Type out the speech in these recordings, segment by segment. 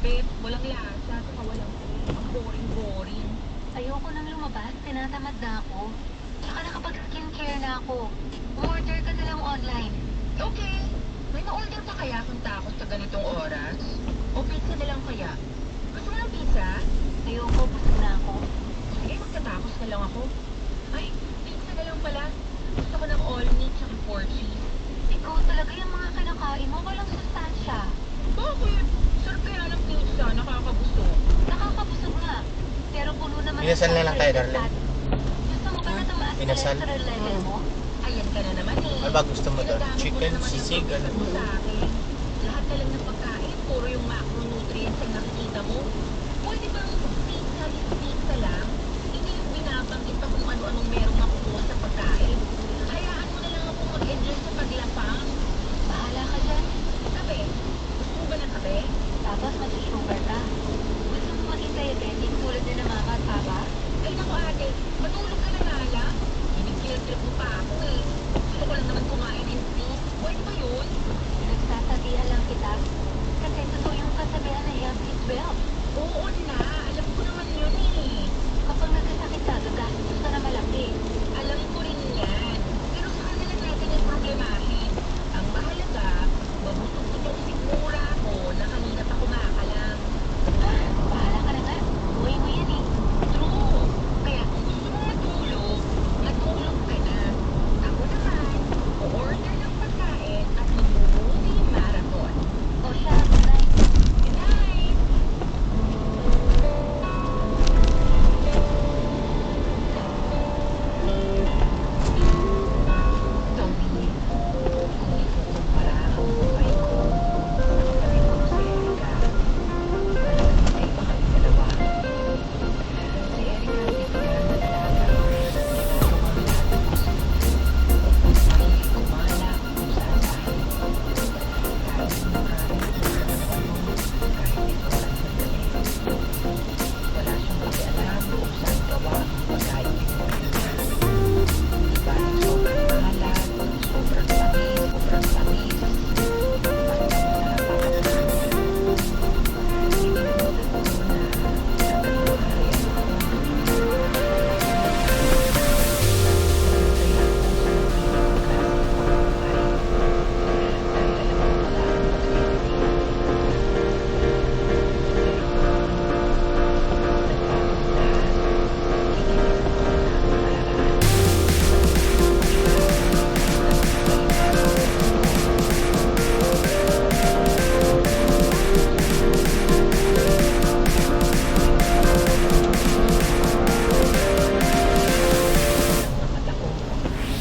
babe. Walang lasa, saka walang ang boring-boring. Ayoko nang lumabas, tinatamad na ako. Tsaka nakapag-skincare na ako. Order ka na lang online. Okay. May ma-order pa kaya akong tacos sa ganitong oras? O pizza na lang kaya? Gusto mo ng pizza? Ayoko, busog na ako. Sige, magtatapos na lang ako. Ay, pizza na lang pala. Gusto ko ng all meat tsaka 4 cheese. Ikaw talaga yung mga kinakain mo, walang sustansya. Bakit? Sarap kaya ng pizza, nakakabusog. Nakakabusog nga. Pero puno naman Pinasal na lang tayo, darling. Gusto mo ba na tumaas ang Pinasal? cholesterol level mo? Ayan ka na naman eh. Ano ba gusto mo doon? Ginagamit mo Chicken, na naman yung sisig, ano? pagkakas mo sa akin. Lahat na lang ng pagkain, puro yung macronutrients ang nakikita mo. Pwede bang pizza is pizza lang? Hindi yung binabanggit pa kung ano-anong merong makukuha sa pagkain. Hayaan mo na lang ako mag-enjoy sa paglapang. Bahala ka dyan. Kape, gusto mo ba ng kape? Tapos mag-sugar ka. Gusto mo maging diabetic tulad na ng mama at papa? Ay naku ate, matulog ka na nga lang. Inig-trip mo pa ako eh. Gusto ko lang naman kumain and sleep. Pwede ba yun? Nagsasabihan lang kita. Kasi totoo yung kasabihan na health is wealth. Oo na, alam ko naman yun eh. Kapag nagkasakit ka, gagastos ka na malaki. Alam ko rin yan. Pero saka na lang natin yung problemahin. Ang mahalaga, mabusog ko yung sigmura ko na kanina pa kumakalam. Bahala ka na nga. Buhay mo yan eh. True. Kaya kung gusto mo matulog, matulog ka na. Ako naman, o-order ng pagkain at mag-movie marathon. O siya, good night. Good night! Tommy, kung ikukumpara ang buhay ko sa kapatid ko si Erika, talagang magkaiba kami dalawa. Si Erika ang titiran na dalaga. Ginagawa ang lahat ng gusto. Mahilig kumala kung saan-saan. Kahit kumakain sa ano, kahit ito saan madali. Wala siyang pakialam kung saan gawa ang pagkain pinipili niya. Di ba sobrang mahalat, sobrang tamis, sobrang tamis. Basta masarap ang pagkain. Ininulat ko na hanggang buhay ako. Kaya ako sa magiging klase ng pamumuhay. Dahil alam ko wala ang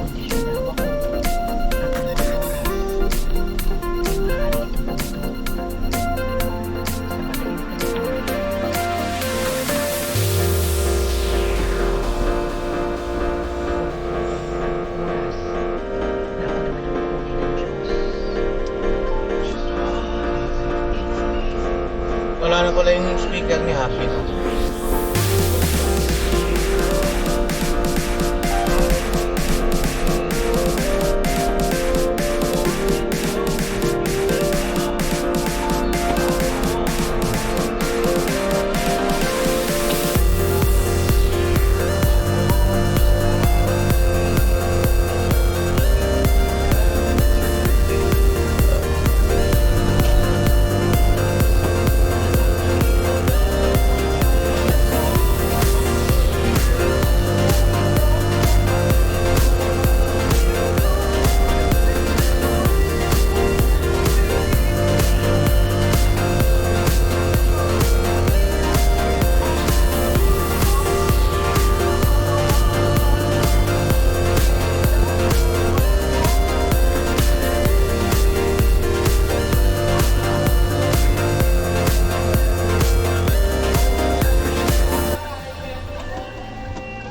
magsilbi. Wala na pala yung speaker ni Happy.